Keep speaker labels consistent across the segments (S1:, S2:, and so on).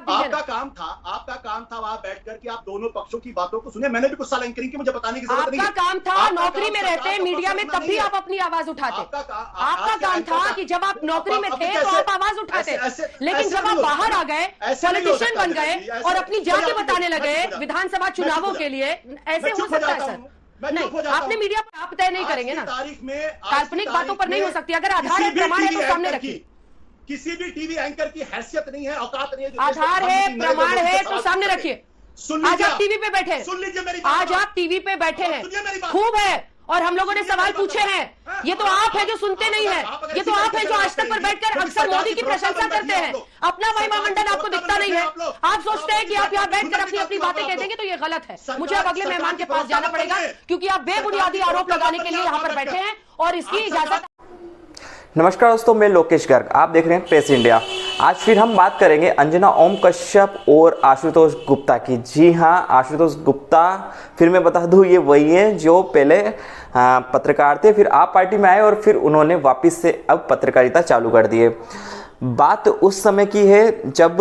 S1: कीजिए ना।
S2: आपका काम था वहां बैठकर कि आप दोनों पक्षों की बातों को सुने। मैंने भी कुछ साल एंकरिंग की, मुझे बताने की जरूरत नहीं है।
S1: आपका काम था, नौकरी में रहते मीडिया में, तब भी आप अपनी आवाज उठाते। आपका काम था कि जब आप नौकरी में थे तो आप आवाज उठाते, लेकिन जब आप बाहर आ गए, पॉलिटिशियन बन गए और अपनी जाति बताने लगे विधानसभा चुनावों के लिए, ऐसे हो सकता है सर? नहीं, आपने मीडिया पर आप तय नहीं करेंगे ना,
S2: तारीख में
S1: काल्पनिक बातों पर नहीं हो सकती। अगर आधार है, प्रमाण है तो सामने रखिए।
S2: किसी भी टीवी एंकर की हैसियत नहीं है, औकात नहीं है।
S1: आधार है, प्रमाण है तो सामने रखिए। आज आप टीवी पे बैठे हैं,
S2: सुन लीजिए मेरी
S1: आज आप टीवी पे बैठे हैं, खूब है। और हम लोगों ने सवाल पूछे हैं। ये तो आप हैं जो सुनते नहीं है, ये तो आप हैं जो आज तक पर बैठकर अक्सर मोदी की प्रशंसा करते हैं। अपना महिमा मंडल आपको दिखता नहीं है। आप सोचते हैं कि आप यहाँ बैठकर अपनी अपनी बातें कह देंगे, तो ये गलत है। मुझे अब अगले मेहमान के पास जाना पड़ेगा, क्योंकि आप बेबुनियादी आरोप लगाने के लिए यहाँ पर बैठे हैं और इसकी इजाजत।
S3: नमस्कार दोस्तों, मैं लोकेश गर्ग, आप देख रहे हैं प्रेस इंडिया। आज फिर हम बात करेंगे अंजना ओम कश्यप और आशुतोष गुप्ता की। जी हाँ, आशुतोष गुप्ता, फिर मैं बता दूं, ये वही हैं जो पहले पत्रकार थे, फिर आप पार्टी में आए और फिर उन्होंने वापस से अब पत्रकारिता चालू कर दी है। बात उस समय की है जब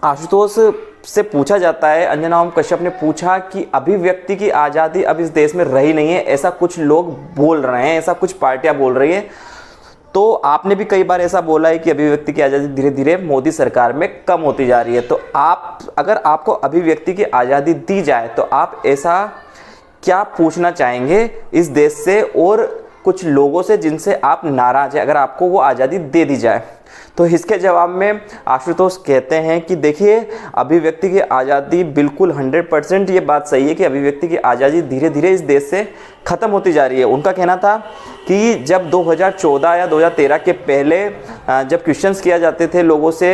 S3: आशुतोष से पूछा जाता है, अंजना ओम कश्यप ने पूछा कि अभिव्यक्ति की आज़ादी अब इस देश में रही नहीं है, ऐसा कुछ लोग बोल रहे हैं, ऐसा कुछ पार्टियां बोल रही हैं। तो आपने भी कई बार ऐसा बोला है कि अभिव्यक्ति की आज़ादी धीरे धीरे मोदी सरकार में कम होती जा रही है। तो आप, अगर आपको अभिव्यक्ति की आज़ादी दी जाए तो आप ऐसा क्या पूछना चाहेंगे इस देश से और कुछ लोगों से जिनसे आप नाराज़ हैं, अगर आपको वो आज़ादी दे दी जाए? तो इसके जवाब में आशुतोष कहते हैं कि देखिए, अभिव्यक्ति की आज़ादी बिल्कुल 100% ये बात सही है कि अभिव्यक्ति की आज़ादी धीरे धीरे इस देश से ख़त्म होती जा रही है। उनका कहना था कि जब 2014 या 2013 के पहले जब क्वेश्चंस किया जाते थे लोगों से,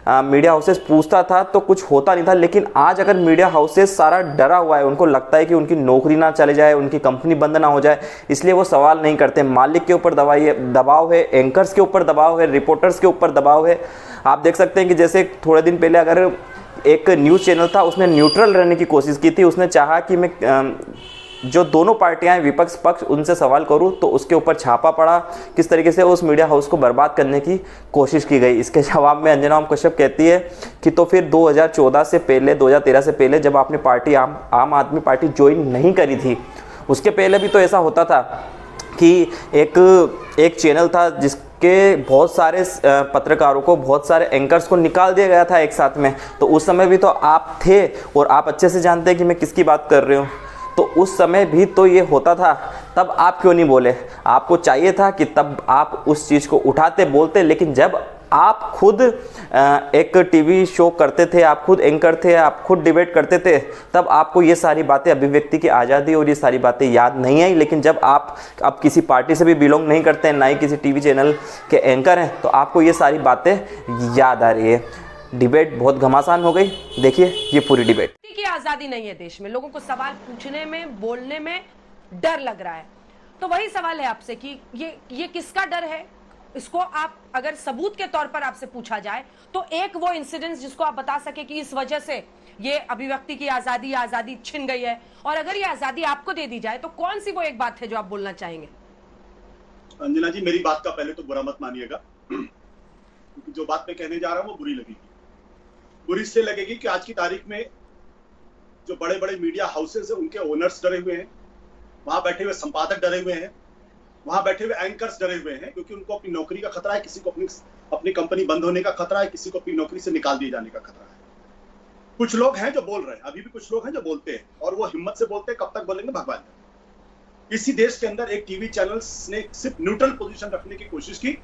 S3: मीडिया हाउसेस पूछता था तो कुछ होता नहीं था, लेकिन आज अगर मीडिया हाउसेस सारा डरा हुआ है, उनको लगता है कि उनकी नौकरी ना चले जाए, उनकी कंपनी बंद ना हो जाए, इसलिए वो सवाल नहीं करते। मालिक के ऊपर दबाव है, एंकर्स के ऊपर दबाव है, रिपोर्टर्स के ऊपर दबाव है। आप देख सकते हैं कि जैसे थोड़े दिन पहले अगर एक न्यूज़ चैनल था, उसने न्यूट्रल रहने की कोशिश की थी, उसने चाहा कि मैं जो दोनों पार्टियां हैं, विपक्ष पक्ष, उनसे सवाल करूं, तो उसके ऊपर छापा पड़ा, किस तरीके से उस मीडिया हाउस को बर्बाद करने की कोशिश की गई। इसके जवाब में अंजना ओम कश्यप कहती है कि तो फिर 2014 से पहले, 2013 से पहले जब आपने पार्टी आम आदमी पार्टी ज्वाइन नहीं करी थी, उसके पहले भी तो ऐसा होता था कि एक चैनल था जिसके बहुत सारे पत्रकारों को, बहुत सारे एंकर्स को निकाल दिया गया था एक साथ में। तो उस समय भी तो आप थे और आप अच्छे से जानते हैं कि मैं किसकी बात कर रही हूँ। तो उस समय भी तो ये होता था, तब आप क्यों नहीं बोले? आपको चाहिए था कि तब आप उस चीज़ को उठाते, बोलते। लेकिन जब आप खुद एक टीवी शो करते थे, आप खुद एंकर थे, आप खुद डिबेट करते थे, तब आपको ये सारी बातें, अभिव्यक्ति की आज़ादी और ये सारी बातें याद नहीं आई। लेकिन जब आप अब किसी पार्टी से भी बिलोंग नहीं करते हैं, ना ही किसी टीवी चैनल के एंकर हैं, तो आपको ये सारी बातें याद आ रही है। डिबेट बहुत घमासान हो गई। देखिए ये पूरी डिबेट।
S1: की आजादी नहीं है देश में, लोगों को सवाल पूछने में, बोलने में डर लग रहा है। तो वही सवाल है आपसे कि ये किसका डर है? इसको आप अगर सबूत के तौर पर आपसे पूछा जाए तो एक वो इंसिडेंट जिसको आप बता सके कि इस वजह से ये अभिव्यक्ति की आजादी छिन गई है, और अगर ये आजादी आपको दे दी जाए तो कौन सी वो एक बात है जो आप बोलना चाहेंगे?
S2: अंजना जी, मेरी बात का पहले तो बुरा मत मानिएगा, क्योंकि जो बात मैं कहने जा रहा हूं वो बुरी लगेगी। बुरी इसलिए लगेगी कि आज की तारीख में जो बड़े बड़े मीडिया हाउसेस हैं, उनके ओनर्स डरे हुए हैं, वहां बैठे हुए संपादक डरे हुए हैं, वहां बैठे हुए एंकर्स डरे हुए हैं, क्योंकि उनको अपनी नौकरी का खतरा है, किसी को अपनी कंपनी बंद होने का खतरा है, किसी को अपनी नौकरी से निकाल दिए जाने का खतरा है। कुछ लोग हैं जो बोल रहे हैं, अभी भी कुछ लोग हैं जो बोलते हैं, और वो हिम्मत से बोलते हैं। कब तक बोलेंगे भगवान जाने। इसी देश के अंदर एक टीवी चैनल ने सिर्फ न्यूट्रल पोजीशन रखने की कोशिश की,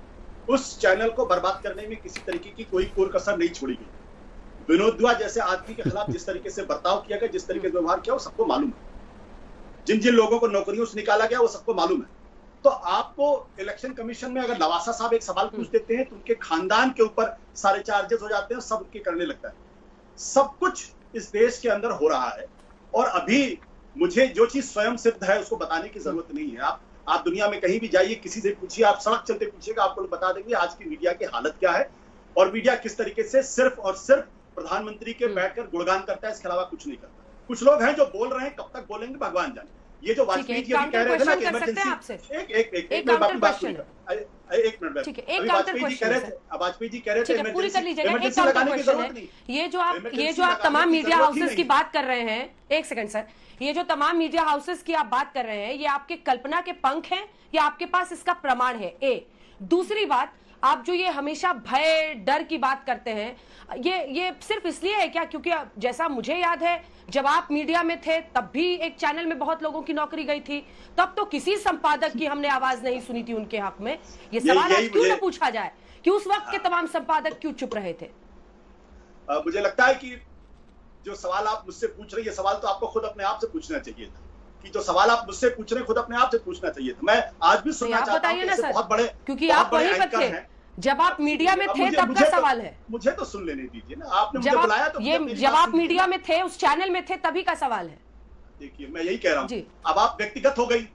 S2: उस चैनल को बर्बाद करने में किसी तरीके की कोई कोर कसर नहीं छोड़ी गई। विनोद दुआ जैसे आदमी के खिलाफ जिस तरीके से बर्ताव किया गया, जिस तरीके से व्यवहार किया, वो सबको मालूम है। जिन जिन लोगों को नौकरियों से निकाला गया वो सबको मालूम है। तो आपको इलेक्शन कमीशन में अगर लवासा साहब एक सवाल पूछ देते हैं तो उनके खानदान के ऊपर सारे चार्जेस हो जाते हैं, सब उनके करने लगता है। सब कुछ इस देश के अंदर हो रहा है, और अभी मुझे जो चीज स्वयं सिद्ध है उसको बताने की जरूरत नहीं है। आप दुनिया में कहीं भी जाइए, किसी से पूछिए, आप सड़क चलते पूछिएगा, आपको बता देंगे आज की मीडिया की हालत क्या है, और मीडिया किस तरीके से सिर्फ और सिर्फ प्रधानमंत्री के बैठकर गुणगान करता है, इसके अलावा कुछ नहीं करता। कुछ लोग हैं जो बोल रहे हैं, कब तक बोलेंगे भगवान जाने। ये जो वाजपेयी जी अभी कह रहे थे ना कि
S1: इमरजेंसी,
S2: एक मिनट बाकी बात सुनिए, एक मिनट,
S1: ठीक है, एक काउंटर क्वेश्चन है।
S2: वाजपेयी जी कह रहे थे
S1: पूरी कर लीजिएगा, एक
S2: इमरजेंसी
S1: काउंटर
S2: लगाने की
S1: क्वेश्चन
S2: जरूरत
S1: है।
S2: नहीं।
S1: ये जो आप तमाम मीडिया हाउसेस की बात कर रहे हैं, एक सेकंड सर, ये जो तमाम मीडिया हाउसेस की आप बात कर रहे हैं, ये आपके कल्पना के पंख हैं या आपके पास इसका प्रमाण है? ए दूसरी बात, आप जो ये हमेशा भय डर की बात करते हैं, ये सिर्फ इसलिए है क्या क्योंकि जैसा मुझे याद है जब आप मीडिया में थे तब भी एक चैनल में बहुत लोगों की नौकरी गई थी, तब तो किसी संपादक की हमने आवाज नहीं सुनी थी उनके हक में। ये सवाल आज क्यों न पूछा जाए कि उस वक्त के तमाम संपादक क्यों चुप रहे थे?
S2: मुझे लगता है कि जो सवाल आप मुझसे पूछ रहे हैं, ये सवाल तो आपको खुद अपने आप से पूछना चाहिए था कि जो सवाल आप मुझसे पूछ रहे हैं खुद अपने आप से पूछना चाहिए था। मैं आज भी सुनना चाहता हूं कि बहुत बड़े,
S1: क्योंकि आप वहीं पर थे जब आप मीडिया में थे, तब का सवाल है।
S2: मुझे तो सुन लेने दीजिए ना, आपने मुझे बुलाया तो
S1: जब आप मीडिया में थे, उस चैनल में थे, तभी का सवाल है।
S2: देखिए मैं यही कह रहा हूँ, अब आप व्यक्तिगत हो गई,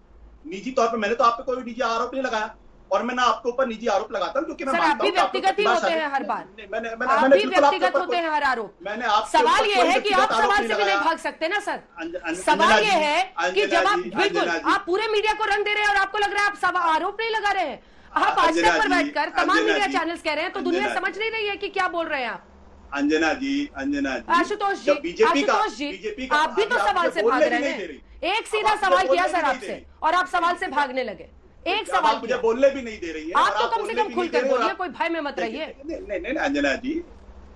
S2: निजी तौर पर मैंने तो आप पे कोई निजी आरोप नहीं लगाया और मैं ना आपके ऊपर निजी आरोप लगाता हूँ क्योंकि मैं
S1: मानता हूं कि व्यक्तिगत ही होते हैं हर बार, आप भी व्यक्तिगत होते हैं हर आरोप। सवाल ये है कि आप सवाल से भी नहीं भाग सकते ना सर। सवाल ये है कि जब आप बिल्कुल आप पूरे मीडिया को रंग दे रहे हैं और आपको लग रहा है आप आरोप नहीं लगा रहे हैं, आप आज तक पर बैठकर तमाम मीडिया चैनल्स कह रहे हैं तो दुनिया समझ नहीं रही है कि क्या बोल रहे हैं आप।
S2: अंजना जी,
S1: आशुतोष जी, आप भी तो सवाल से भाग रहे हैं। एक सीधा सवाल किया सर आपसे और आप सवाल से भागने लगे। एक सवाल
S2: मुझे बोलने भी नहीं दे रही है।
S1: आप तो कम से कम खुलकर बोलिए, कोई भय में मत रहिए।
S2: नहीं अंजना जी,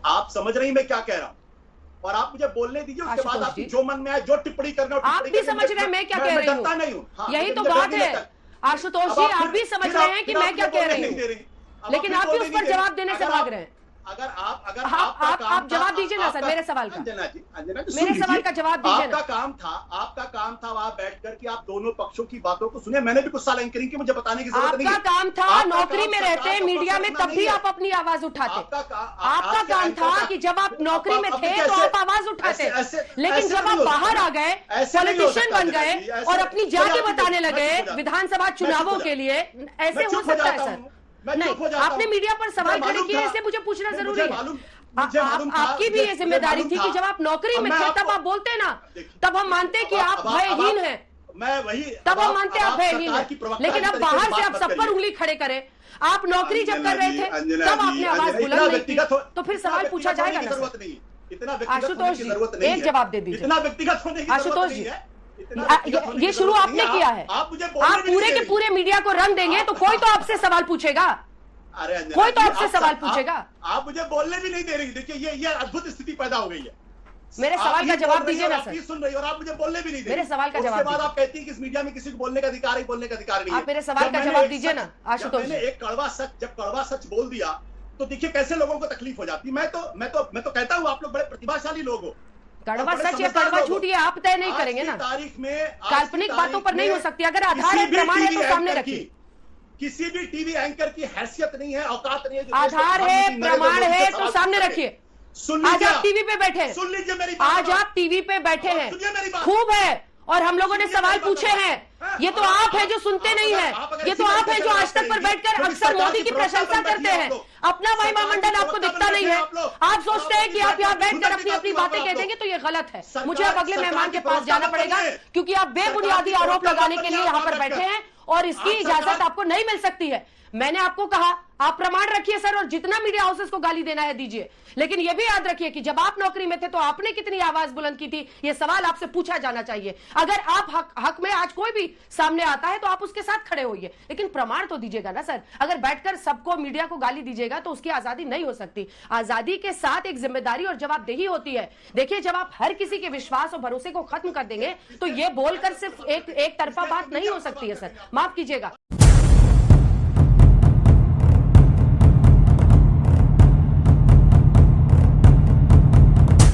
S2: आप समझ रही मैं क्या कह रहा हूँ और आप मुझे बोलने दीजिए, उसके बाद आप जो मन में आए जो टिप्पणी करना
S1: आप भी समझ रहे हैं मैं क्या कह रही हूँ। यही तो बात है आशुतोष जी, आप भी समझ रहे हैं कि मैं क्या कह रही हूँ, लेकिन आप भी उस पर जवाब देने से भाग रहे हैं।
S2: अगर
S1: आप जवाब दीजिए ना सर मेरे सवाल का। मेरे सवाल का जवाब दीजिए।
S2: आपका काम था वहां बैठकर कि आप दोनों पक्षों की बातों को सुने। मैंने भी कुछ साल एंकरिंग की, मुझे बताने की जरूरत नहीं है।
S1: आपका काम था नौकरी में रहते मीडिया में तब भी आप अपनी आवाज उठाते। आपका काम था कि जब आप नौकरी में थे तो आप आवाज उठाते, लेकिन जब आप बाहर आ गए, पॉलिटिशियन बन गए और अपनी जाति बताने लगे विधानसभा चुनावों के लिए, ऐसे हो सकता है सर? नहीं, आपने मीडिया पर सवाल खड़े किए, इसलिए मुझे पूछना जरूरी है। आपकी भी ये जिम्मेदारी थी कि जब आप नौकरी में थे तब आप बोलते ना, तब हम मानते कि आप भयहीन हैं,
S2: मैं वही
S1: तब हम मानते आप भयहीन हैं। लेकिन अब बाहर से आप सब पर उंगली खड़े करें। आप नौकरी जब कर रहे थे तब आपने आवाज बुलंद नहीं की, तो फिर सवाल पूछा जाएगा ना। आशुतोष जी एक जवाब दे दीजिए।
S2: इतना व्यक्तिगत होने की
S1: आशुतोष जी ये शुरू आपने किया है। आप पूरे के पूरे मीडिया को रंग देंगे तो कोई तो आपसे सवाल पूछेगा।
S2: अरे
S1: कोई तो आपसे सवाल पूछेगा।
S2: आप मुझे बोलने भी नहीं दे रही। देखिए ये अद्भुत स्थिति पैदा हो गई है।
S1: मेरे सवाल का जवाब दीजिए ना सर।
S2: सुन रही और आप मुझे बोलने भी नहीं दे रही।
S1: मेरे सवाल का जवाब।
S2: उसके बाद आप कहती हैं कि इस मीडिया में किसी को बोलने का अधिकार है, बोलने का अधिकार नहीं है।
S1: आप मेरे सवाल का जवाब दीजिए ना आशुतोष।
S2: मैंने एक कड़वा सच बोल दिया तो देखिए कैसे लोगों को तकलीफ हो जाती। मैं तो कहता हूँ आप लोग बड़े प्रतिभाशाली लोग हो।
S1: कड़वा सच या कड़वा झूठ ये आप तय नहीं करेंगे ना।
S2: तारीख में
S1: काल्पनिक बातों पर नहीं हो सकती। अगर आधार है, प्रमाण है तो सामने रखिए।
S2: किसी भी टीवी एंकर की हैसियत नहीं है, औकात नहीं है।
S1: आधार है, प्रमाण है तो सामने रखिए। आज आप टीवी पे बैठे हैं,
S2: सुन लीजिए मेरी बात।
S1: आज आप टीवी पे बैठे हैं, खूब है, और हम लोगों ने सवाल पूछे हैं। ये तो आप है जो सुनते नहीं है। ये तो आप है जो आज तक पर बैठकर अक्सर मोदी की प्रशंसा करते हैं। अपना महिमा मंडल आपको दिखता नहीं है। आप सोचते हैं कि आप यहाँ बैठकर अपनी अपनी बातें कह देंगे, तो ये गलत है। मुझे अब अगले मेहमान के पास जाना पड़ेगा क्योंकि आप बेबुनियादी आरोप लगाने के लिए यहाँ पर बैठे हैं और इसकी इजाजत आपको नहीं मिल सकती है। मैंने आपको कहा आप प्रमाण रखिए सर, और जितना मीडिया हाउसेस को गाली देना है दीजिए, लेकिन यह भी याद रखिए कि जब आप नौकरी में थे तो आपने कितनी आवाज बुलंद की थी, यह सवाल आपसे पूछा जाना चाहिए। अगर आप हक में आज कोई भी सामने आता है तो आप उसके साथ खड़े होइए, लेकिन प्रमाण तो दीजिएगा ना सर। अगर बैठकर सबको मीडिया को गाली दीजिएगा तो उसकी आजादी नहीं हो सकती। आजादी के साथ एक जिम्मेदारी और जवाबदेही होती है। देखिए, जब आप हर किसी के विश्वास और भरोसे को खत्म कर देंगे तो यह बोलकर सिर्फ एक तरफा बात नहीं हो सकती है सर। माफ कीजिएगा।